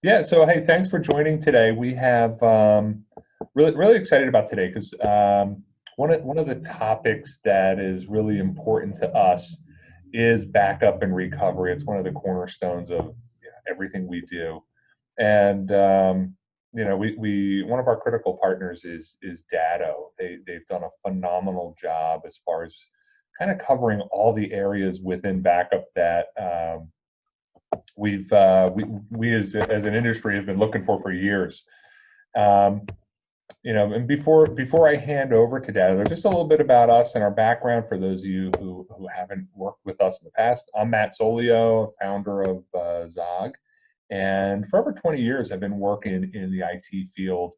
Yeah, so hey, thanks for joining today. We have really excited about today because one of the topics that is really important to us is backup and recovery. It's one of the cornerstones of everything we do, and we one of our critical partners is Datto. They've done a phenomenal job as far as kind of covering all the areas within backup that we as an industry have been looking for years. Um, and before I hand over to Dad, just a little bit about us and our background for those of you who haven't worked with us in the past. I'm Matt Solio, founder of Zog, and for over 20 years I've been working in the IT field.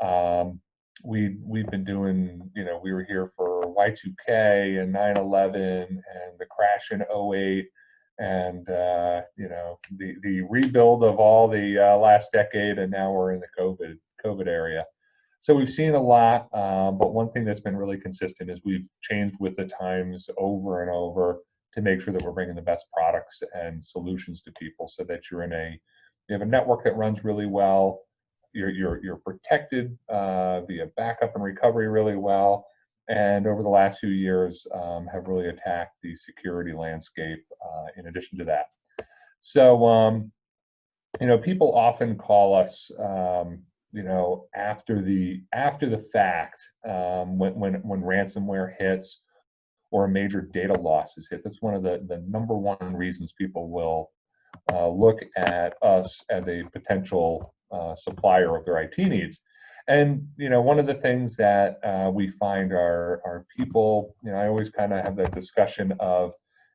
Um, we've been doing, we were here for Y2K and 9/11 and the crash in '08 and the rebuild of all the last decade, and now we're in the COVID area. So we've seen a lot, but one thing that's been really consistent is we've changed with the times over and over to make sure that we're bringing the best products and solutions to people, so that you have a network that runs really well, you're protected via backup and recovery really well, and over the last few years have really attacked the security landscape. In addition to that, so people often call us, after the fact, when ransomware hits or a major data loss is hit. That's one of the number one reasons people will look at us as a potential supplier of their IT needs. And one of the things that we find are people. I always kind of have that discussion of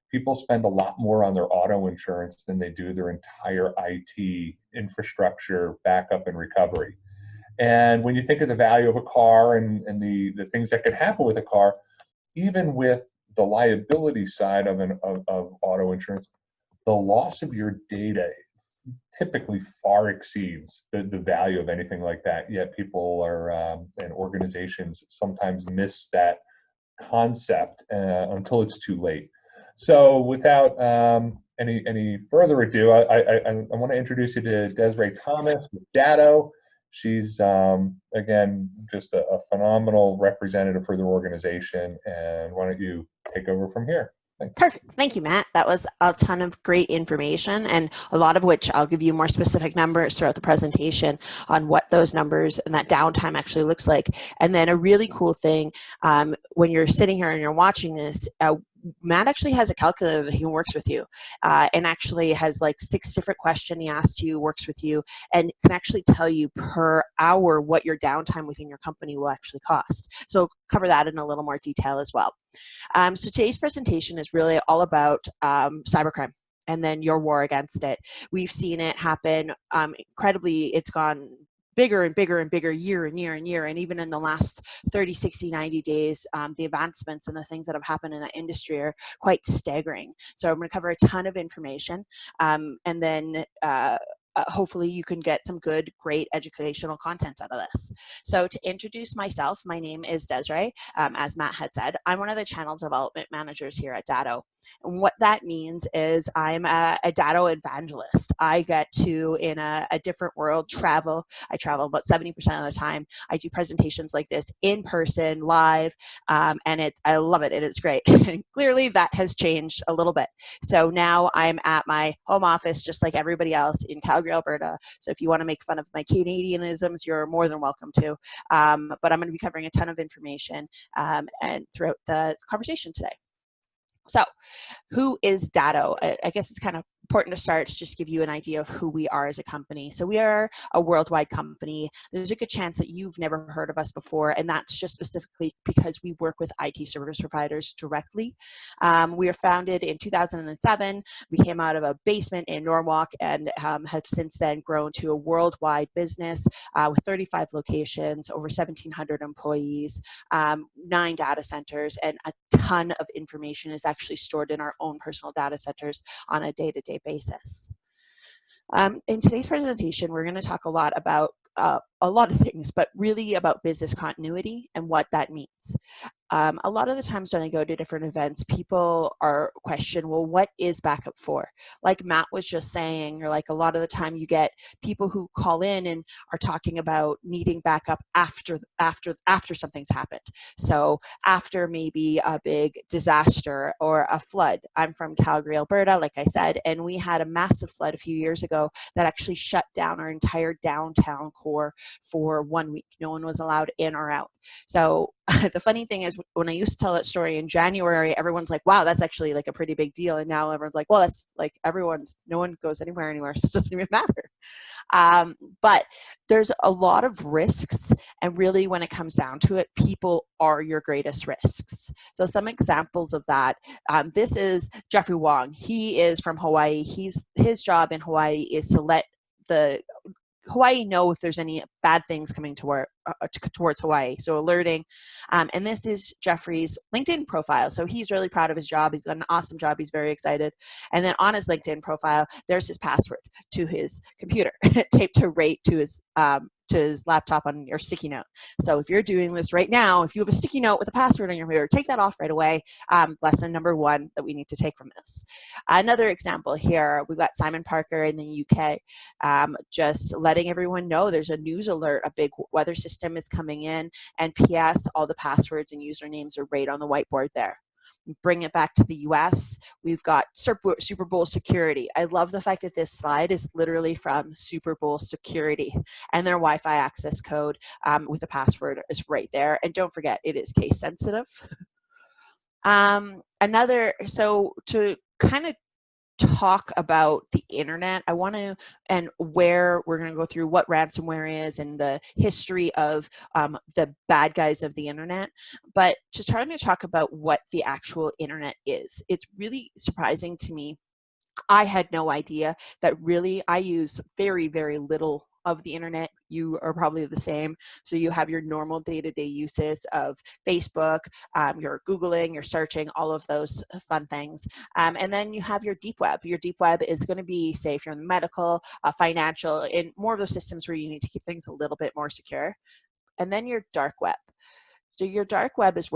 people spend a lot more on their auto insurance than they do their entire IT infrastructure, backup, and recovery. And when you think of the value of a car and the things that could happen with a car, even with the liability side of auto insurance, the loss of your data typically far exceeds the value of anything like that. Yet people are and organizations sometimes miss that concept until it's too late. So without any further ado, I want to introduce you to Desiree Thomas with Datto. She's again just a phenomenal representative for their organization. And why don't you take over from here? Thanks. Perfect. Thank you, Matt. That was a ton of great information, and a lot of which I'll give you more specific numbers throughout the presentation on what those numbers and that downtime actually looks like. And then a really cool thing, when you're sitting here and you're watching this, Matt actually has a calculator that he works with you, and actually has like 6 different questions he asks you, works with you, and can actually tell you per hour what your downtime within your company will actually cost. So I'll cover that in a little more detail as well. So today's presentation is really all about cybercrime and then your war against it. We've seen it happen incredibly. It's gone bigger and bigger and bigger year and year and year. And even in the last 30, 60, 90 days, the advancements and the things that have happened in that industry are quite staggering. So I'm going to cover a ton of information, and then hopefully you can get some good, great educational content out of this. So to introduce myself, my name is Desiree. As Matt had said, I'm one of the channel development managers here at Datto. And what that means is I'm a Datto evangelist. I get to, in a different world, travel. I travel about 70% of the time. I do presentations like this in person, live, and I love it, and it's great. And clearly that has changed a little bit. So now I'm at my home office, just like everybody else in Calgary, Alberta. So if you want to make fun of my Canadianisms, you're more than welcome to. But I'm going to be covering a ton of information and throughout the conversation today. So who is Datto? I guess it's kind of important to start to just give you an idea of who we are as a company. So we are a worldwide company. There's a good chance that you've never heard of us before, and that's just specifically because we work with IT service providers directly. We were founded in 2007. We came out of a basement in Norwalk and have since then grown to a worldwide business with 35 locations, over 1,700 employees, 9 data centers, and a ton of information is actually stored in our own personal data centers on a day-to-day basis. In today's presentation, we're going to talk a lot about a lot of things, but really about business continuity and what that means. A lot of the times when I go to different events, people are question, well, what is backup for? Like Matt was just saying, or like a lot of the time you get people who call in and are talking about needing backup after something's happened. So after maybe a big disaster or a flood. I'm from Calgary, Alberta, like I said, and we had a massive flood a few years ago that actually shut down our entire downtown core for 1 week. No one was allowed in or out. So the funny thing is, when I used to tell that story in January, everyone's like, wow, that's actually like a pretty big deal. And now everyone's like, well, that's like no one goes anywhere anymore, so it doesn't even matter. But there's a lot of risks. And really, when it comes down to it, people are your greatest risks. So some examples of that. This is Jeffrey Wong. He is from Hawaii. His job in Hawaii is to let the Hawaii know if there's any bad things coming towards Hawaii. So alerting. And this is Jeffrey's LinkedIn profile. So he's really proud of his job. He's got an awesome job. He's very excited. And then on his LinkedIn profile, there's his password to his computer taped to his laptop on your sticky note. So if you're doing this right now, if you have a sticky note with a password on your computer, take that off right away. Lesson number one that we need to take from this. Another example here, we've got Simon Parker in the UK, just letting everyone know there's a news alert, a big weather system is coming in, and PS, all the passwords and usernames are right on the whiteboard there. Bring it back to the US, we've got Super Bowl security. I love the fact that this slide is literally from Super Bowl security, and their Wi-Fi access code with the password is right there. And don't forget, it is case sensitive. So to kind of talk about the internet, I want to, and where we're going to go through what ransomware is and the history of the bad guys of the internet, but just trying to talk about what the actual internet is. It's really surprising to me. I had no idea that really I use very, very little of the internet. You are probably the same. So you have your normal day-to-day uses of Facebook, you're Googling, you're searching, all of those fun things. And then you have your deep web. Your deep web is going to be, say, if you're in the medical, financial, in more of those systems where you need to keep things a little bit more secure. And then your dark web. So your dark web is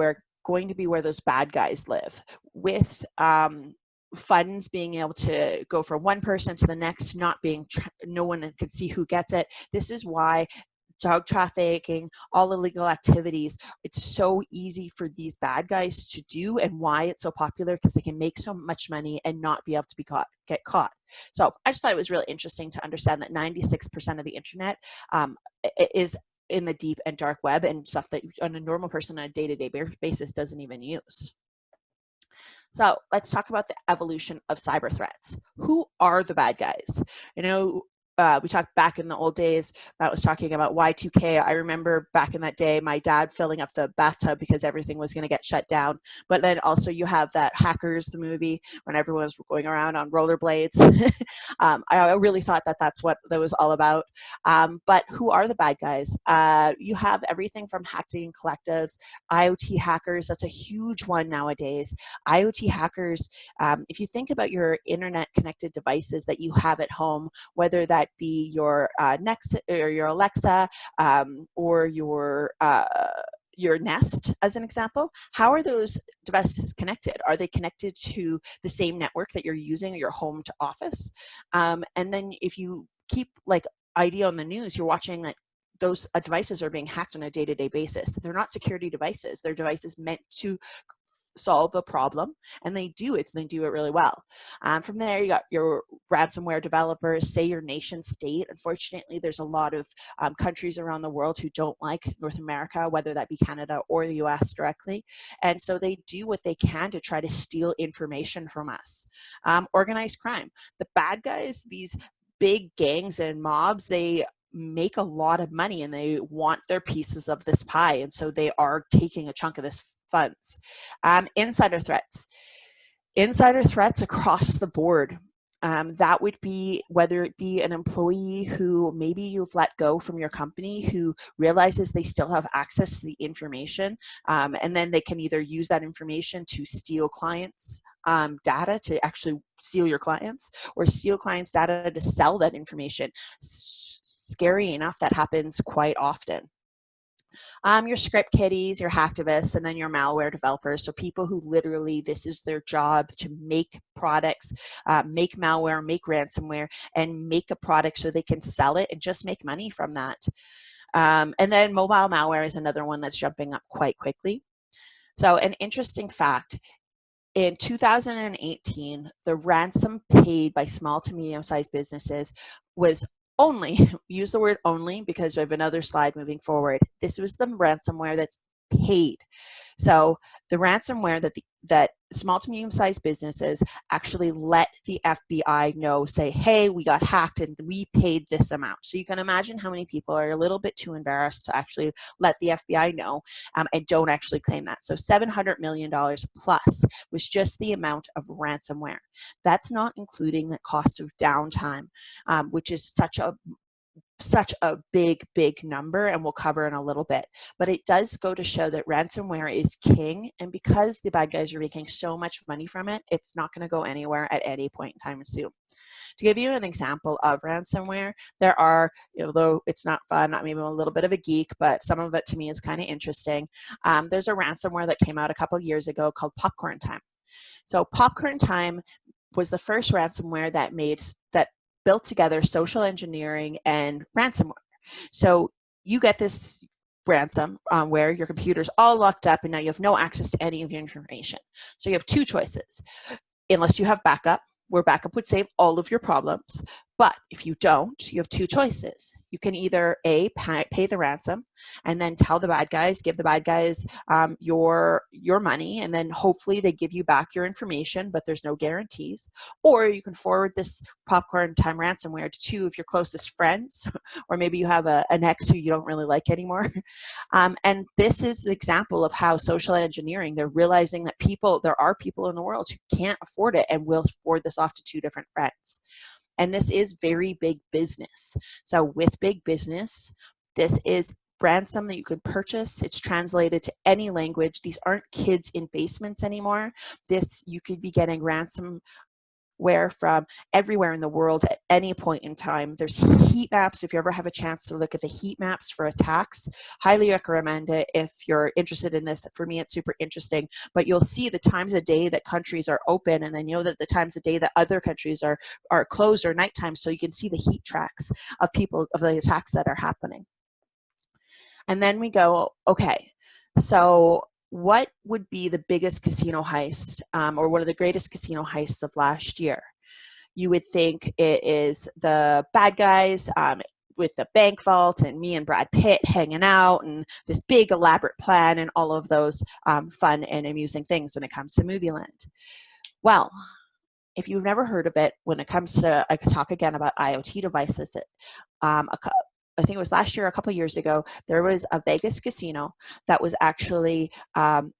going to be where those bad guys live, with funds being able to go from one person to the next, no one can see who gets it. This is why drug trafficking, all illegal activities, it's so easy for these bad guys to do, and why it's so popular, because they can make so much money and not be able to get caught. So I just thought it was really interesting to understand that 96% of the internet is in the deep and dark web, and stuff that a normal person on a day-to-day basis doesn't even use. So let's talk about the evolution of cyber threats. Who are the bad guys? You know, we talked back in the old days, Matt was talking about Y2K. I remember back in that day, my dad filling up the bathtub because everything was going to get shut down. But then also you have that Hackers, the movie, when everyone was going around on rollerblades. I really thought that that's what that was all about. But who are the bad guys? You have everything from hacking collectives, IoT hackers. That's a huge one nowadays. IoT hackers, if you think about your internet connected devices that you have at home, whether that be your Nexus or your Alexa or your Nest, as an example, how are those devices connected? Are they connected to the same network that you're using at your home to office? And then if you keep like ID on the news, you're watching that those devices are being hacked on a day-to-day basis. They're not security devices. They're devices meant to solve a problem, and they do it, and they do it really well. From there, you got your ransomware developers, say your nation state. Unfortunately, there's a lot of countries around the world who don't like North America, whether that be Canada or the US directly. And so they do what they can to try to steal information from us. Organized crime. The bad guys, these big gangs and mobs, they make a lot of money and they want their pieces of this pie. And so they are taking a chunk of this funds. Insider threats. Insider threats across the board. That would be whether it be an employee who maybe you've let go from your company who realizes they still have access to the information, and then they can either use that information to steal clients' data to actually steal your clients, or steal clients' data to sell that information. scary enough, that happens quite often. Your script kiddies, your hacktivists, and then your malware developers. So people who literally, this is their job to make products, make malware, make ransomware, and make a product so they can sell it and just make money from that. And then mobile malware is another one that's jumping up quite quickly. So an interesting fact, in 2018, the ransom paid by small to medium-sized businesses was only, use the word only because I have another slide moving forward. This was the ransomware that's paid. So the ransomware that small to medium-sized businesses actually let the FBI know, say, hey, we got hacked and we paid this amount. So you can imagine how many people are a little bit too embarrassed to actually let the FBI know and don't actually claim that. So $700 million plus was just the amount of ransomware. That's not including the cost of downtime, which is such a big number, and we'll cover in a little bit. But it does go to show that ransomware is king, and because the bad guys are making so much money from it, it's not going to go anywhere at any point in time soon. To give you an example of ransomware, there are, although it's not fun, maybe I'm a little bit of a geek, but some of it to me is kind of interesting. There's a ransomware that came out a couple of years ago called Popcorn Time. So Popcorn Time was the first ransomware that built together social engineering and ransomware. So you get this ransom where your computer's all locked up and now you have no access to any of your information. So you have two choices. Unless you have backup, where backup would save all of your problems. But if you don't, you have two choices. You can either pay the ransom and then tell the bad guys, give the bad guys your money, and then hopefully they give you back your information, but there's no guarantees. Or you can forward this Popcorn Time ransomware to two of your closest friends, or maybe you have an ex who you don't really like anymore. And this is the example of how social engineering, they're realizing that there are people in the world who can't afford it and will forward this off to two different friends. And this is very big business. So with big business, this is ransom that you could purchase. It's translated to any language. These aren't kids in basements anymore. You could be getting ransomware from everywhere in the world at any point in time. There's heat maps. If you ever have a chance to look at the heat maps for attacks, highly recommend it if you're interested in this. For me, it's super interesting, but you'll see the times of day that countries are open, and then you know that the times of day that other countries are closed or nighttime, so you can see the heat tracks of the attacks that are happening. And then we go, okay, so what would be the biggest casino heist or one of the greatest casino heists of last year? You would think it is the bad guys with the bank vault and me and Brad Pitt hanging out and this big elaborate plan and all of those fun and amusing things when it comes to movie land. Well, if you've never heard of it, when it comes to, I could talk again about IoT devices. I think it was last year, a couple of years ago, there was a Vegas casino that was actually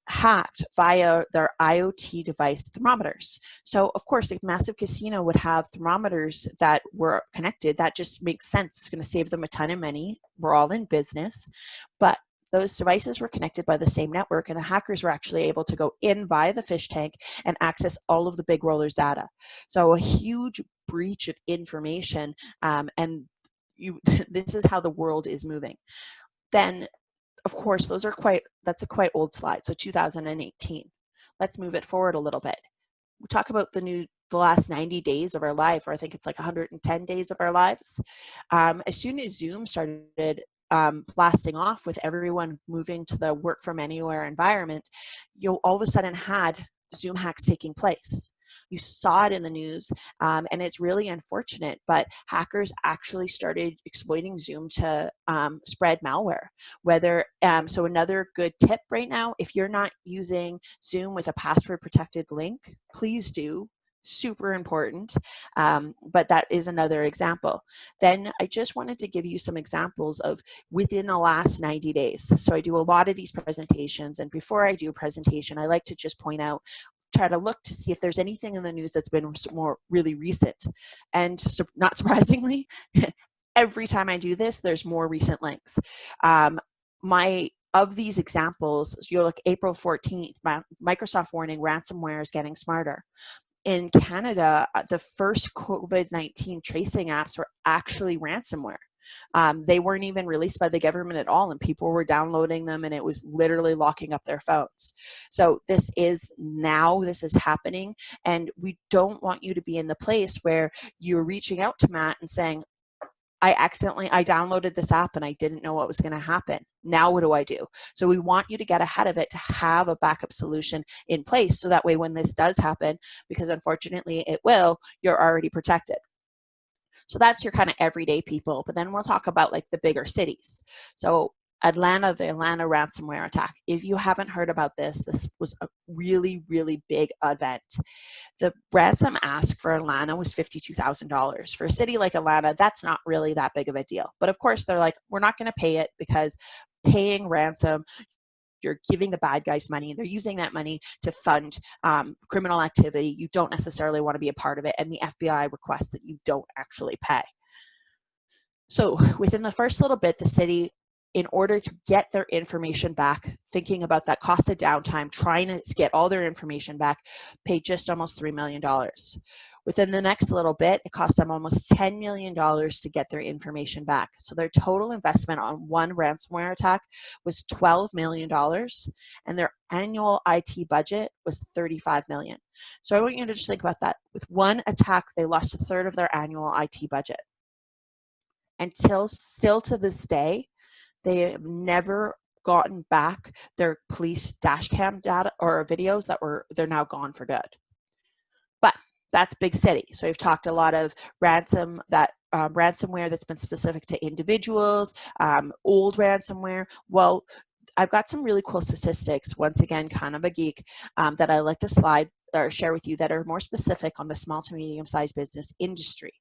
hacked via their IoT device thermometers. So, of course, a massive casino would have thermometers that were connected. That just makes sense. It's going to save them a ton of money. We're all in business. But those devices were connected by the same network, and the hackers were actually able to go in via the fish tank and access all of the big rollers' data. So a huge breach of information, and this is how the world is moving. Then, of course, that's a quite old slide. So 2018. Let's move it forward a little bit. We talk about the last 90 days of our life, or I think it's like 110 days of our lives. As soon as Zoom started blasting off with everyone moving to the work from anywhere environment, you all of a sudden had Zoom hacks taking place. You saw it in the news, and it's really unfortunate, but hackers actually started exploiting Zoom to spread malware. So another good tip right now, if you're not using Zoom with a password protected link, please do. Super important, but that is another example. Then I just wanted to give you some examples of within the last 90 days. So I do a lot of these presentations, and before I do a presentation, I like to just try to look to see if there's anything in the news that's been more really recent. And not surprisingly, every time I do this, there's more recent links. Of these examples, you look April 14th, Microsoft warning ransomware is getting smarter. In Canada, the first COVID-19 tracing apps were actually ransomware. They weren't even released by the government at all, and people were downloading them, and it was literally locking up their phones. So this is happening, and we don't want you to be in the place where you're reaching out to Matt and saying, I downloaded this app and I didn't know what was going to happen. Now what do I do? So we want you to get ahead of it, to have a backup solution in place, so that way when this does happen, because unfortunately it will, you're already protected. So that's your kind of everyday people. But then we'll talk about like the bigger cities. So the Atlanta ransomware attack. If you haven't heard about this was a really, really big event. The ransom ask for Atlanta was $52,000. For a city like Atlanta, that's not really that big of a deal. But of course, they're like, we're not going to pay it, because paying ransom, you're giving the bad guys money, and they're using that money to fund criminal activity. You don't necessarily want to be a part of it, and the FBI requests that you don't actually pay. So within the first little bit, the city, in order to get their information back, thinking about that cost of downtime, trying to get all their information back, paid just almost $3 million. Within the next little bit, it cost them almost $10 million to get their information back. So their total investment on one ransomware attack was $12 million, and their annual IT budget was $35 million. So I want you to just think about that. With one attack, they lost a third of their annual IT budget. And still to this day, they have never gotten back their police dash cam data or videos they're now gone for good. But that's big city. So we've talked a lot of ransomware that's been specific to individuals, old ransomware. Well, I've got some really cool statistics, once again, kind of a geek, that I like to share with you that are more specific on the small to medium-sized business industry.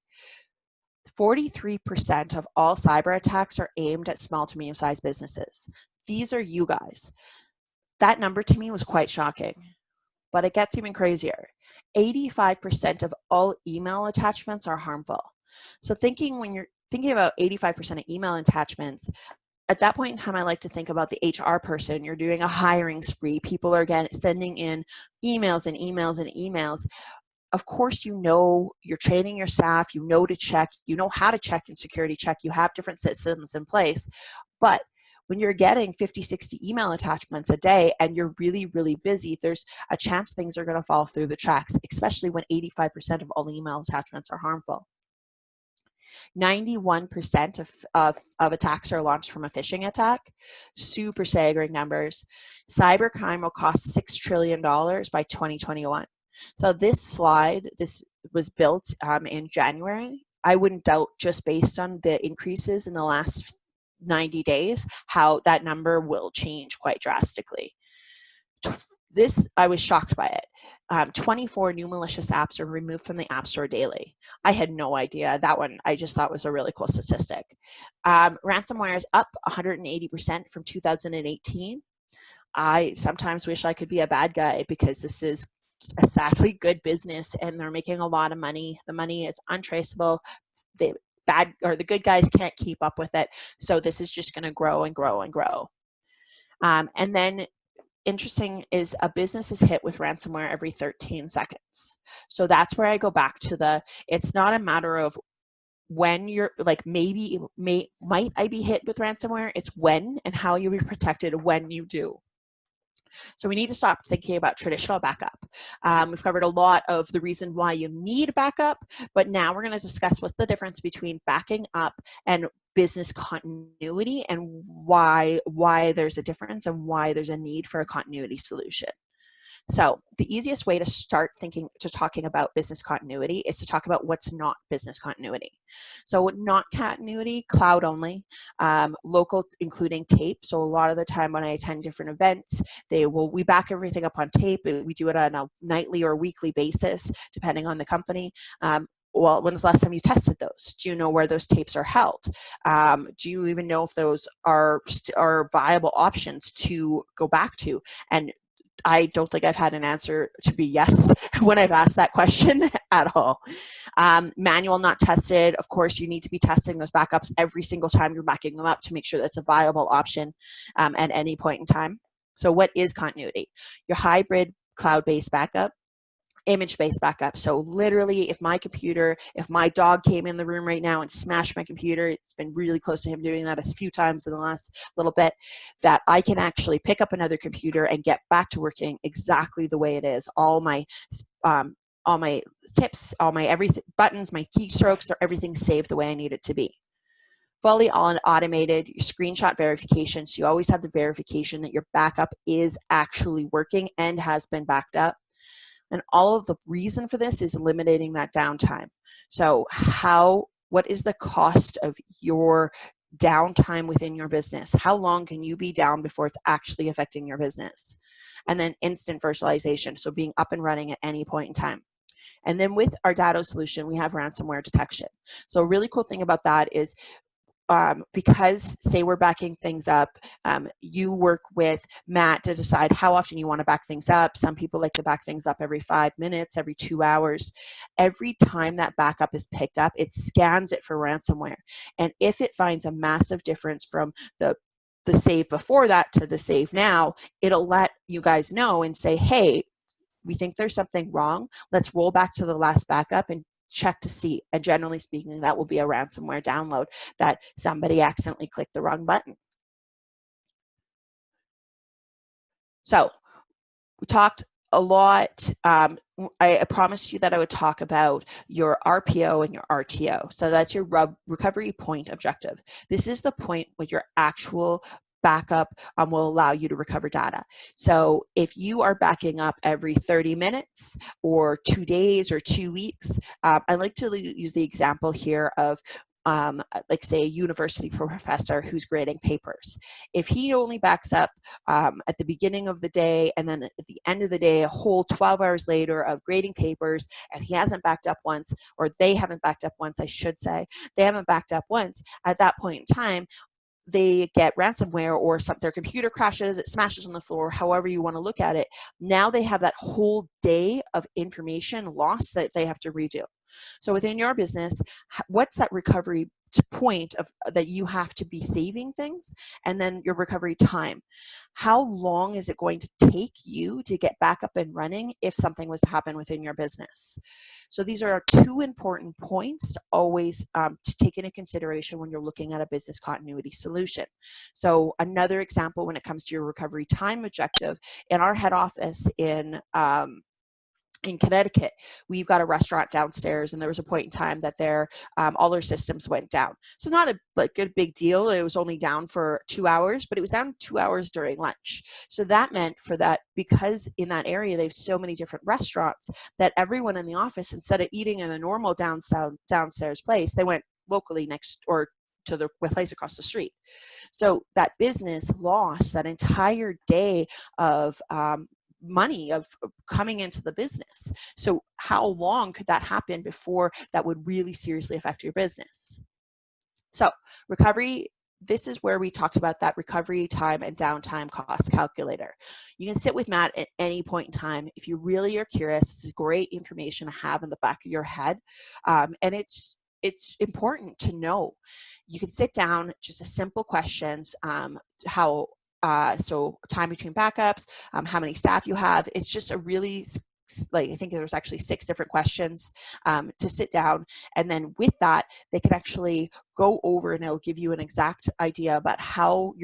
43% of all cyber attacks are aimed at small to medium-sized businesses. These are you guys. That number to me was quite shocking, but it gets even crazier. 85% of all email attachments are harmful. So when you're thinking about 85% of email attachments, at that point in time, I like to think about the HR person. You're doing a hiring spree. People are sending in emails and emails and emails. Of course, you're training your staff, to check, how to check and security check. You have different systems in place. But when you're getting 50, 60 email attachments a day and you're really, really busy, there's a chance things are going to fall through the cracks, especially when 85% of all email attachments are harmful. 91% of attacks are launched from a phishing attack. Super staggering numbers. Cybercrime will cost $6 trillion by 2021. So this was built in January. I wouldn't doubt, just based on the increases in the last 90 days, how that number will change quite drastically. I was shocked by it. 24 new malicious apps are removed from the App Store daily. I had no idea. That one I just thought was a really cool statistic. Ransomware is up 180% from 2018. I sometimes wish I could be a bad guy, because this is a sadly good business and they're making a lot of money. The money is untraceable. The good guys can't keep up with it. So this is just going to grow and grow and grow. And then interesting is a business is hit with ransomware every 13 seconds. So that's where I go back to it's not a matter of when you're like, might I be hit with ransomware? It's when and how you'll be protected when you do. So we need to stop thinking about traditional backup. We've covered a lot of the reason why you need backup, but now we're going to discuss what's the difference between backing up and business continuity, and why there's a difference and why there's a need for a continuity solution. So the easiest way to start talking about business continuity is to talk about what's not business continuity. So not continuity, cloud only, local, including tape. So a lot of the time when I attend different events, we back everything up on tape. We do it on a nightly or weekly basis, depending on the company. Well, when was the last time you tested those? Do you know where those tapes are held? Do you even know if those are viable options to go back to? And I don't think I've had an answer to be yes when I've asked that question at all. Manual not tested. Of course, you need to be testing those backups every single time you're backing them up to make sure that's a viable option at any point in time. So what is continuity? Your hybrid cloud-based backup. image-based backup. So literally, if my dog came in the room right now and smashed my computer, it's been really close to him doing that a few times in the last little bit, that I can actually pick up another computer and get back to working exactly the way it is. All my tips, all my everything, buttons, my keystrokes, or everything saved the way I need it to be. Fully automated screenshot verification. So you always have the verification that your backup is actually working and has been backed up. And all of the reason for this is eliminating that downtime. So what is the cost of your downtime within your business? How long can you be down before it's actually affecting your business? And then instant virtualization, so being up and running at any point in time. And then with our Datto solution, we have ransomware detection. So a really cool thing about that is because say we're backing things up, you work with Matt to decide how often you want to back things up. Some people like to back things up every 5 minutes, every 2 hours. Every time that backup is picked up, it scans it for ransomware. And if it finds a massive difference from the save before that to the save now, it'll let you guys know and say, hey, we think there's something wrong. Let's roll back to the last backup and check to see. And generally speaking, that will be a ransomware download that somebody accidentally clicked the wrong button. So we talked a lot. I promised you that I would talk about your RPO and your RTO. So that's your recovery point objective. This is the point where your actual backup will allow you to recover data. So if you are backing up every 30 minutes or 2 days or 2 weeks, I like to use the example here of like say a university professor who's grading papers. If he only backs up at the beginning of the day and then at the end of the day, a whole 12 hours later of grading papers, and he hasn't backed up once, or they haven't backed up once, I should say, they haven't backed up once, at that point in time, they get ransomware or their computer crashes, it smashes on the floor, however you want to look at it. Now they have that whole day of information lost that they have to redo. So within your business, what's that recovery point of that you have to be saving things, and then your recovery time? How long is it going to take you to get back up and running if something was to happen within your business? So these are 2 important points to always to take into consideration when you're looking at a business continuity solution. So another example when it comes to your recovery time objective, in our head office in Connecticut, we've got a restaurant downstairs, and there was a point in time that all their systems went down. So not a big deal. It was only down for 2 hours, but it was down 2 hours during lunch. So that meant because in that area they have so many different restaurants, that everyone in the office, instead of eating in a normal downstairs place, they went locally next or to the place across the street. So that business lost that entire day of money of coming into the business. So how long could that happen before that would really seriously affect your business? So recovery, this is where we talked about that recovery time and downtime cost calculator. You can sit with Matt at any point in time. If you really are curious, this is great information to have in the back of your head. And it's important to know. You can sit down, just a simple questions, so time between backups, how many staff you have. It's just a really, I think there's actually 6 different questions to sit down. And then with that, they can actually go over and it'll give you an exact idea about how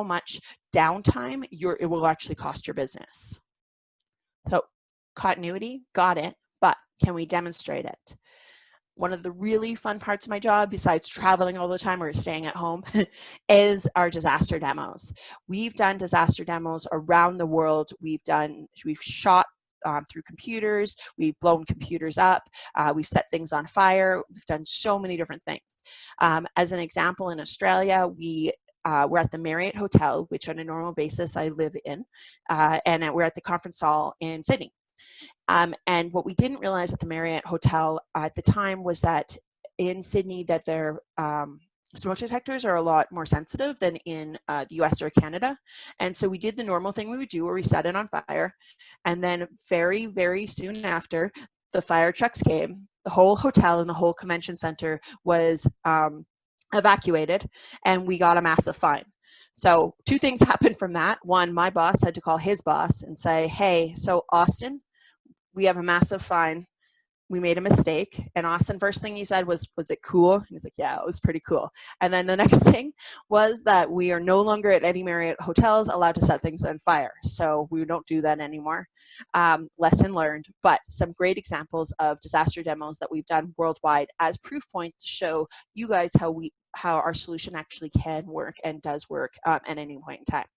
much downtime it will actually cost your business. So continuity, got it, but can we demonstrate it? One of the really fun parts of my job, besides traveling all the time or staying at home, is our disaster demos. We've done disaster demos around the world. We've shot through computers, we've blown computers up, we've set things on fire, we've done so many different things. As an example, in Australia, we're at the Marriott Hotel, which on a normal basis I live in, and we're at the conference hall in Sydney. And what we didn't realize at the Marriott Hotel at the time was that in Sydney that their smoke detectors are a lot more sensitive than in the US or Canada. And so we did the normal thing we would do where we set it on fire. And then very, very soon after, the fire trucks came, the whole hotel and the whole convention center was evacuated, and we got a massive fine. So 2 things happened from that. One, my boss had to call his boss and say, hey, so Austin, we have a massive fine. We made a mistake. And Austin, first thing he said was it cool? He's like, yeah, it was pretty cool. And then the next thing was that we are no longer at any Marriott hotels allowed to set things on fire. So we don't do that anymore. Lesson learned, but some great examples of disaster demos that we've done worldwide as proof points to show you guys how our solution actually can work and does work at any point in time.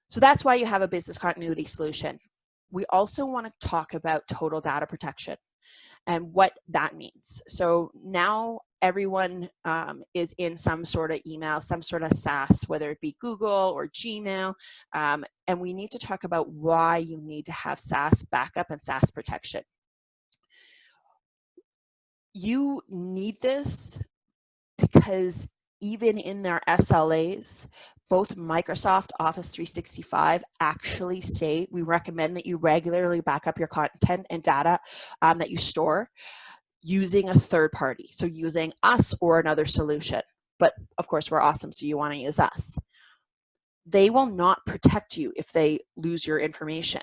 So that's why you have a business continuity solution. We also want to talk about total data protection and what that means. So now everyone is in some sort of email, some sort of SaaS, whether it be Google or Gmail, and we need to talk about why you need to have SaaS backup and SaaS protection. You need this because even in their SLAs, both Microsoft Office 365 actually say we recommend that you regularly back up your content and data that you store using a third party. So using us or another solution. But of course, we're awesome, so you want to use us. They will not protect you if they lose your information.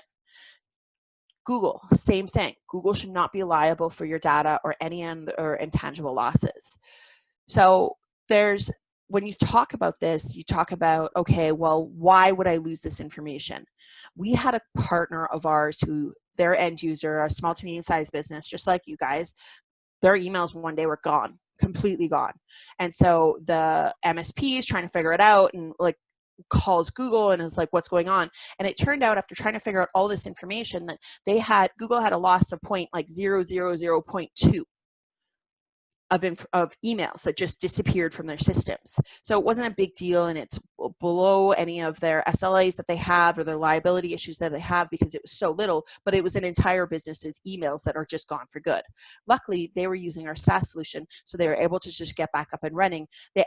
Google, same thing. Google should not be liable for your data or any other intangible losses. So when you talk about this, you talk about, okay, well, why would I lose this information? We had a partner of ours who, their end user, a small to medium-sized business, just like you guys, their emails one day were gone, completely gone. And so the MSP is trying to figure it out and like calls Google and is like, what's going on? And it turned out after trying to figure out all this information that Google had a loss of 0.000.2 of emails that just disappeared from their systems. So it wasn't a big deal, and it's below any of their SLAs that they have or their liability issues that they have because it was so little, but it was an entire business's emails that are just gone for good. Luckily, they were using our SaaS solution, so they were able to just get back up and running. The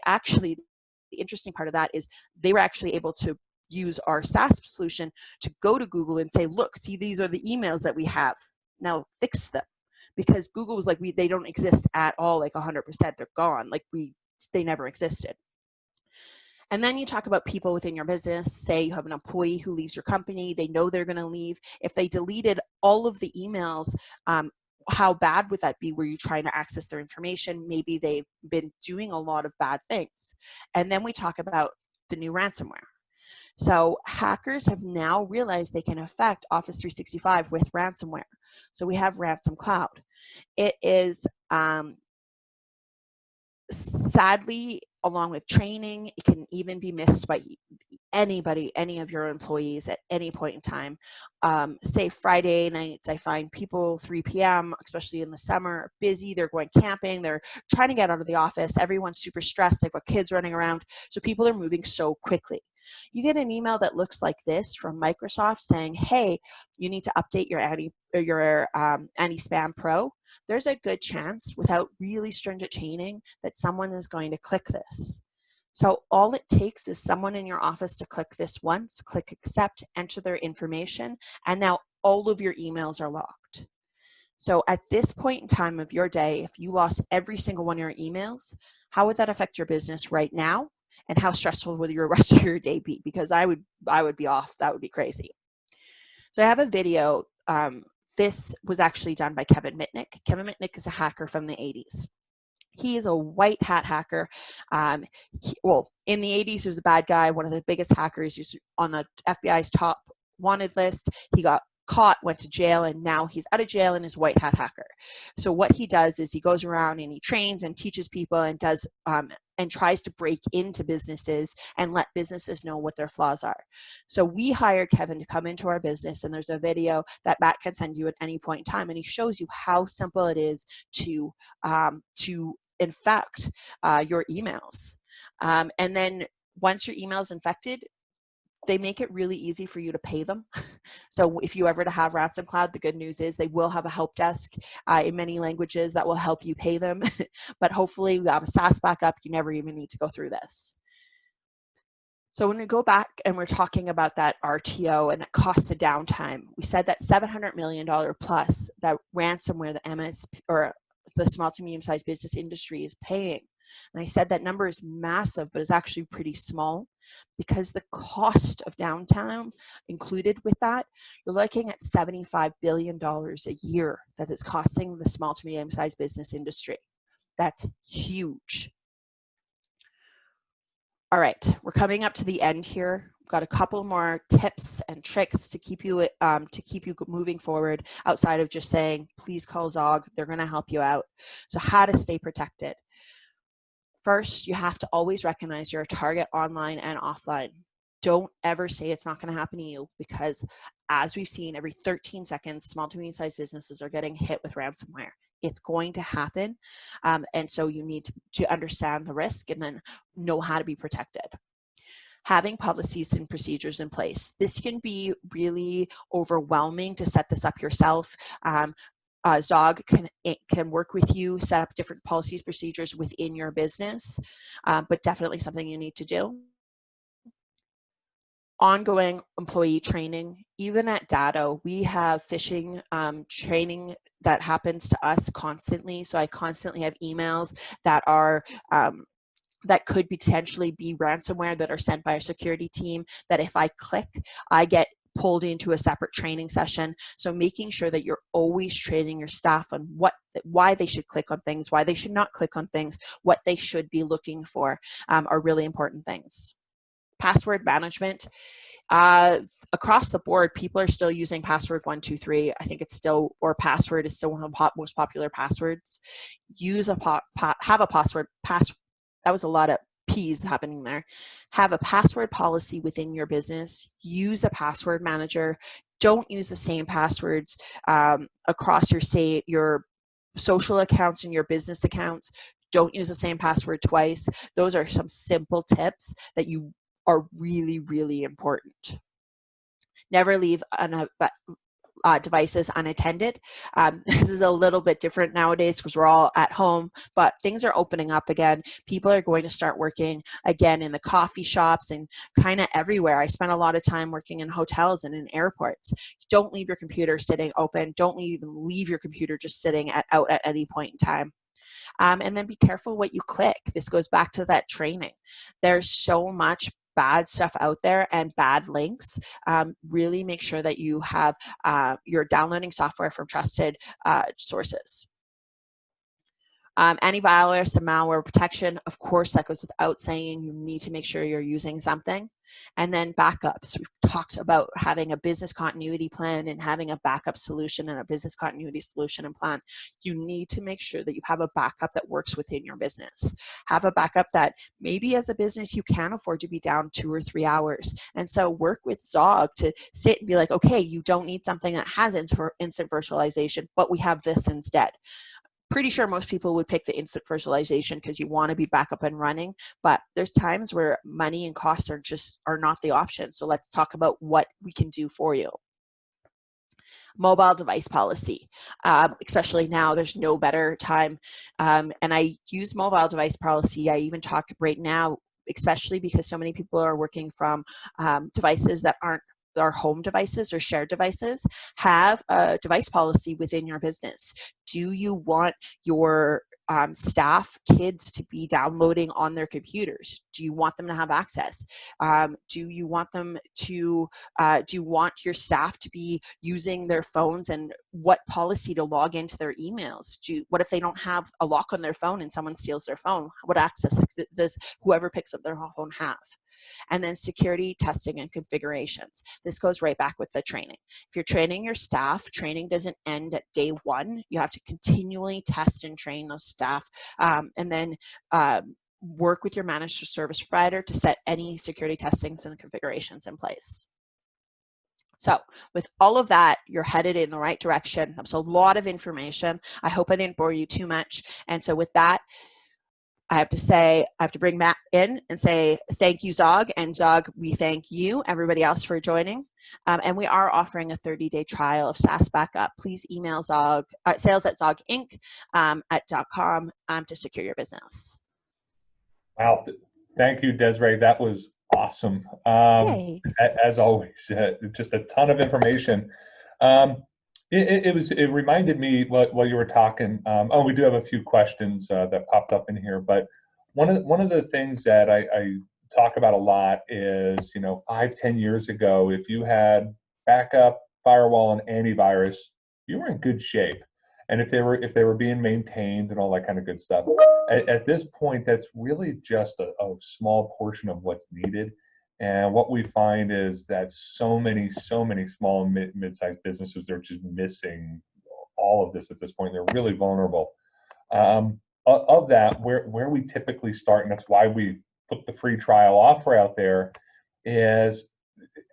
interesting part of that is they were actually able to use our SaaS solution to go to Google and say, look, see, these are the emails that we have. Now fix them. Because Google was like, they don't exist at all, like 100%, they're gone. Like they never existed. And then you talk about people within your business. Say you have an employee who leaves your company, they know they're gonna leave. If they deleted all of the emails, how bad would that be? Were you trying to access their information? Maybe they've been doing a lot of bad things. And then we talk about the new ransomware. So hackers have now realized they can affect Office 365 with ransomware. So we have Ransom Cloud. It is sadly, along with training, it can even be missed by anybody, any of your employees at any point in time. Say Friday nights, I find people 3 p.m., especially in the summer, are busy. They're going camping. They're trying to get out of the office. Everyone's super stressed. They've got kids running around. So people are moving so quickly. You get an email that looks like this from Microsoft saying, hey, you need to update your anti-spam pro. There's a good chance, without really stringent chaining, that someone is going to click this. So all it takes is someone in your office to click this once, click accept, enter their information, and now all of your emails are locked. So at this point in time of your day, if you lost every single one of your emails, how would that affect your business right now? And how stressful would your rest of your day be? Because I would be off. That would be crazy. So I have a video. This was actually done by Kevin Mitnick. Kevin Mitnick is a hacker from the 80s. He is a white hat hacker. In the 80s, he was a bad guy, one of the biggest hackers. He was on the FBI's top wanted list. He got caught, went to jail, and now he's out of jail and is a white hat hacker. So what he does is he goes around and he trains and teaches people and does and tries to break into businesses and let businesses know what their flaws are. So we hired Kevin to come into our business, and there's a video that Matt can send you at any point in time, and he shows you how simple it is to infect your emails. And then once your email is infected, they make it really easy for you to pay them. So if you ever to have Ransom Cloud, the good news is they will have a help desk in many languages that will help you pay them. But hopefully we have a SaaS backup. You never even need to go through this. So when we go back and we're talking about that RTO and that cost of downtime, we said that $700 million plus that ransomware, the MS or the small to medium-sized business industry is paying And I said that number is massive, but it's actually pretty small, because the cost of downtime included with that, you're looking at $75 billion a year that is costing the small to medium-sized business industry. That's huge. All right, we're coming up to the end here. We've got a couple more tips and tricks to keep you moving forward outside of just saying, please call Zog, they're gonna help you out. So how to stay protected. First, you have to always recognize you're a target online and offline. Don't ever say it's not gonna happen to you, because as we've seen, every 13 seconds, small to medium-sized businesses are getting hit with ransomware. It's going to happen. And so you need to understand the risk and then know how to be protected. Having policies and procedures in place. This can be really overwhelming to set this up yourself. Zog can work with you, set up different policies, procedures within your business, but definitely something you need to do. Ongoing employee training. Even at Datto, we have phishing training that happens to us constantly. So I constantly have emails that are that could potentially be ransomware that are sent by our security team, that if I click, I get pulled into a separate training session. So making sure that you're always training your staff on why they should click on things, why they should not click on things, what they should be looking for, are really important things. Password management. Across the board, people are still using password 123. I think it's still, or password is still one of the most popular passwords. Use have a password. That was a lot of P's happening there. Have a password policy within your business. Use a password manager. Don't use the same passwords across your social accounts and your business accounts. Don't use the same password twice. Those are some simple tips that are really, really important. Never leave devices unattended. This is a little bit different nowadays because we're all at home, but things are opening up again. People are going to start working again in the coffee shops and kind of everywhere. I spent a lot of time working in hotels and in airports. Don't leave your computer sitting open. Don't even leave your computer just sitting out at any point in time. And then be careful what you click. This goes back to that training. There's so much bad stuff out there and bad links. Really make sure that you have you're downloading software from trusted sources. Antivirus and malware protection, of course, that goes without saying. You need to make sure you're using something. And then backups. We've talked about having a business continuity plan and having a backup solution and a business continuity solution and plan. You need to make sure that you have a backup that works within your business. Have a backup that maybe as a business you can afford to be down 2 or 3 hours. And so work with Zog to sit and be like, okay, you don't need something that has instant virtualization, but we have this instead. Pretty sure most people would pick the instant virtualization because you want to be back up and running, but there's times where money and costs are not the option. So let's talk about what we can do for you. Mobile device policy, especially now, there's no better time. And I use mobile device policy. I even talk right now, especially because so many people are working from devices that aren't our home devices or shared devices. Have a device policy within your business. Do you want your staff, kids to be downloading on their computers? Do you want them to have access? Do you want them to, do you want your staff to be using their phones, and what policy to log into their emails? What if they don't have a lock on their phone and someone steals their phone? What access does whoever picks up their phone have? And then security testing and configurations. This goes right back with the training. If you're training your staff, training doesn't end at day one. You have to continually test and train those staff, and then work with your managed service provider to set any security testings and configurations in place. So with all of that, you're headed in the right direction. That's a lot of information. I hope I didn't bore you too much. And so with that, I have to bring Matt in and say thank you, Zog. And Zog, we thank you, everybody else, for joining. And we are offering a 30-day trial of SaaS Backup. Please email Zog, sales@zoginc.com to secure your business. Wow, thank you, Desiree. That was awesome. As always, just a ton of information. It reminded me while you were talking. We do have a few questions that popped up in here, but one of the things that I talk about a lot is, 5, 10 years ago, if you had backup, firewall, and antivirus, you were in good shape. And if they were being maintained and all that kind of good stuff, at this point, that's really just a small portion of what's needed. And what we find is that so many small and mid-sized businesses are just missing all of this at this point. They're really vulnerable. Of that, where we typically start, and that's why we put the free trial offer out there, is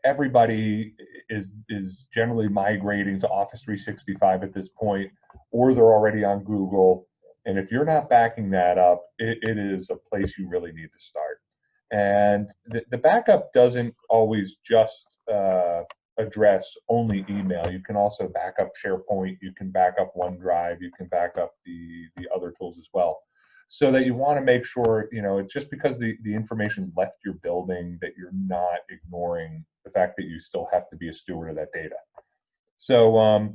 everybody is generally migrating to Office 365 at this point, or they're already on Google. And if you're not backing that up, it is a place you really need to start. And the backup doesn't always just address only email. You can also back up SharePoint, you can back up OneDrive, you can back up the other tools as well. So that you want to make sure, just because the information's left your building, that you're not ignoring the fact that you still have to be a steward of that data. So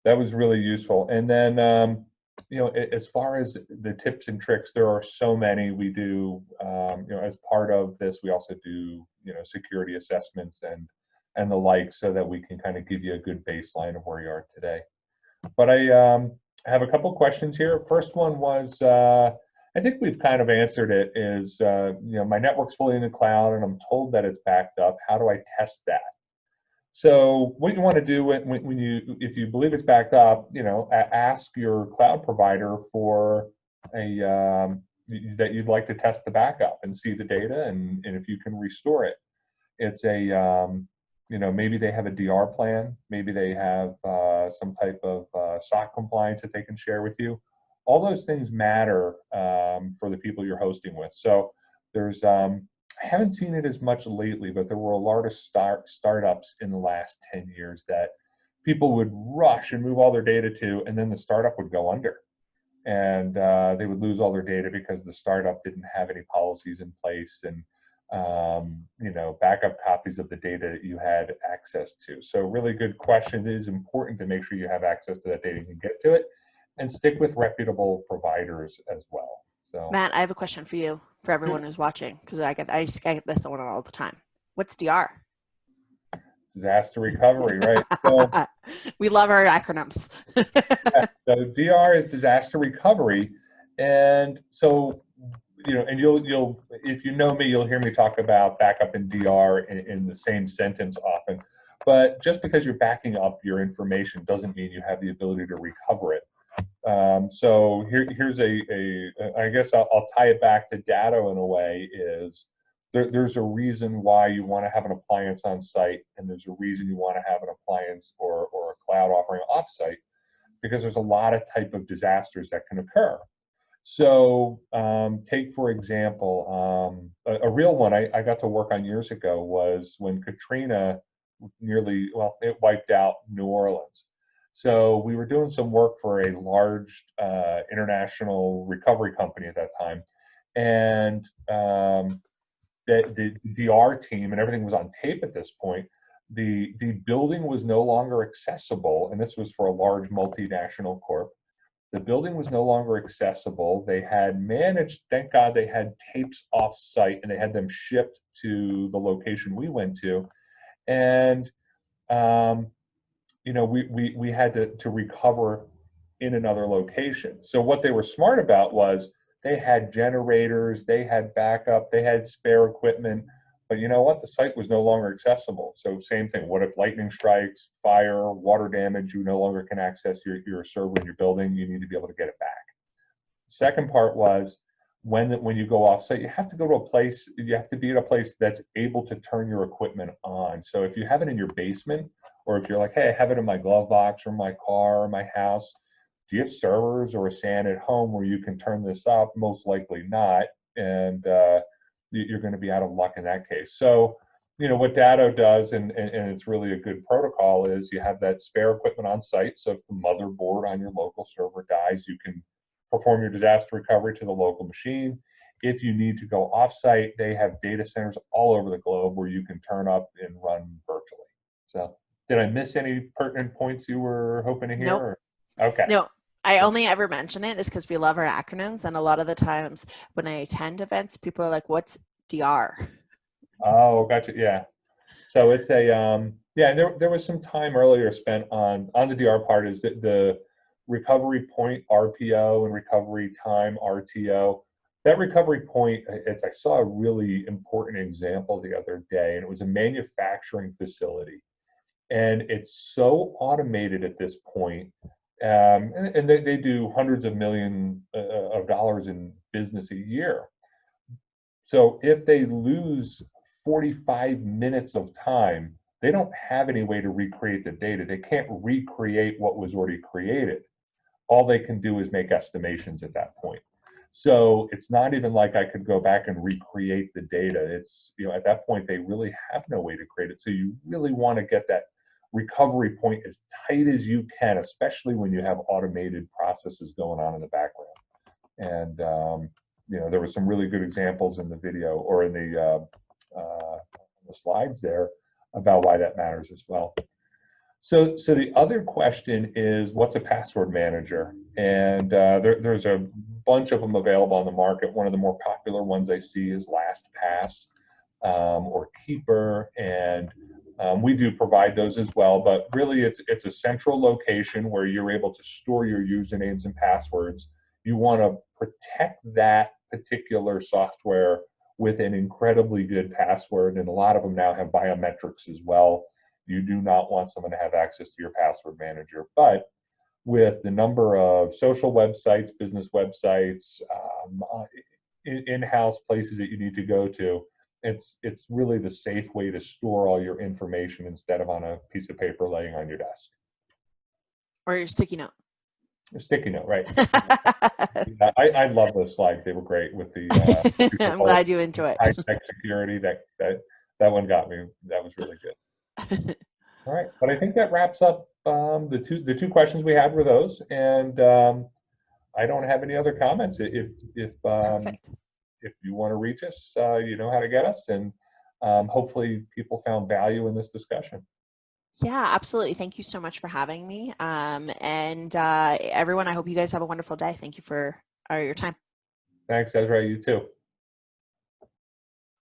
that was really useful. And then, as far as the tips and tricks, there are so many. We do, as part of this, we also do, security assessments and the like, so that we can kind of give you a good baseline of where you are today. But I have a couple questions here. First one was, I think we've kind of answered it, is, my network's fully in the cloud and I'm told that it's backed up. How do I test that? So what you want to do if you believe it's backed up, ask your cloud provider for that you'd like to test the backup and see the data, and if you can restore it. It's maybe they have a DR plan, maybe they have some type of SOC compliance that they can share with you. All those things matter for the people you're hosting with. So there's, I haven't seen it as much lately, but there were a lot of startups in the last 10 years that people would rush and move all their data to, and then the startup would go under. And they would lose all their data because the startup didn't have any policies in place, and backup copies of the data that you had access to. So really good question. It is important to make sure you have access to that data and can get to it, and stick with reputable providers as well. So Matt, I have a question for you, for everyone who's watching, because I get this one all the time. What's DR? Disaster recovery, right? So, we love our acronyms. yeah, so DR is disaster recovery, and so and you'll if you know me, you'll hear me talk about backup and DR in the same sentence often. But just because you're backing up your information doesn't mean you have the ability to recover it. So here's I guess I'll tie it back to Datto in a way, is there's a reason why you want to have an appliance on site, and there's a reason you want to have an appliance or a cloud offering off-site, because there's a lot of type of disasters that can occur. So take, for example, a real one I got to work on years ago was when Katrina it wiped out New Orleans. So we were doing some work for a large international recovery company at that time. And the DR team and everything was on tape at this point. The building was no longer accessible, and this was for a large multinational corp. The building was no longer accessible. They had managed, thank God they had tapes off site, and they had them shipped to the location we went to. And we had to recover in another location. So what they were smart about was they had generators, they had backup, they had spare equipment, but you know what? The site was no longer accessible. So same thing. What if lightning strikes, fire, water damage, you no longer can access your server in your building? You need to be able to get it back. Second part was when you go off site, you have to go to a place, you have to be at a place that's able to turn your equipment on. So if you have it in your basement, or if you're like, hey, I have it in my glove box or my car or my house, do you have servers or a SAN at home where you can turn this up? Most likely not. And you're going to be out of luck in that case. So, what Datto does, and it's really a good protocol, is you have that spare equipment on site. So if the motherboard on your local server dies, you can perform your disaster recovery to the local machine. If you need to go off-site, they have data centers all over the globe where you can turn up and run virtually. So did I miss any pertinent points you were hoping to hear? Nope. Okay. No. I only ever mention it is because we love our acronyms, and a lot of the times when I attend events, people are like, "What's DR?" Oh, gotcha. Yeah. So it's a yeah. And there was some time earlier spent on the DR part is the recovery point RPO and recovery time RTO. That recovery point, I saw a really important example the other day, and it was a manufacturing facility, and it's so automated at this point, and they do hundreds of millions of dollars in business a year. So if they lose 45 minutes of time, they don't have any way to recreate the data. They can't recreate what was already created. All they can do is make estimations at that point. So it's not even like I could go back and recreate the data. It's, at that point, they really have no way to create it. So you really want to get that recovery point as tight as you can, especially when you have automated processes going on in the background. And there were some really good examples in the video or in the slides there about why that matters as well. So the other question is, what's a password manager? And there's a bunch of them available on the market. One of the more popular ones I see is LastPass or Keeper, and we do provide those as well. But really, it's a central location where you're able to store your usernames and passwords. You want to protect that particular software with an incredibly good password, and a lot of them now have biometrics as well. You do not want someone to have access to your password manager. But with the number of social websites, business websites, in-house places that you need to go to, it's really the safe way to store all your information instead of on a piece of paper laying on your desk. Or your sticky note. A sticky note, right? Yeah, I love those slides. They were great with the. I'm glad you enjoyed. High-tech security. That one got me. That was really good. All right, but I think that wraps up the two questions we had were those, and I don't have any other comments. Perfect. If you want to reach us, you know how to get us, and hopefully people found value in this discussion. Yeah, absolutely. Thank you so much for having me. And everyone, I hope you guys have a wonderful day. Thank you for your time. Thanks, Ezra. You too.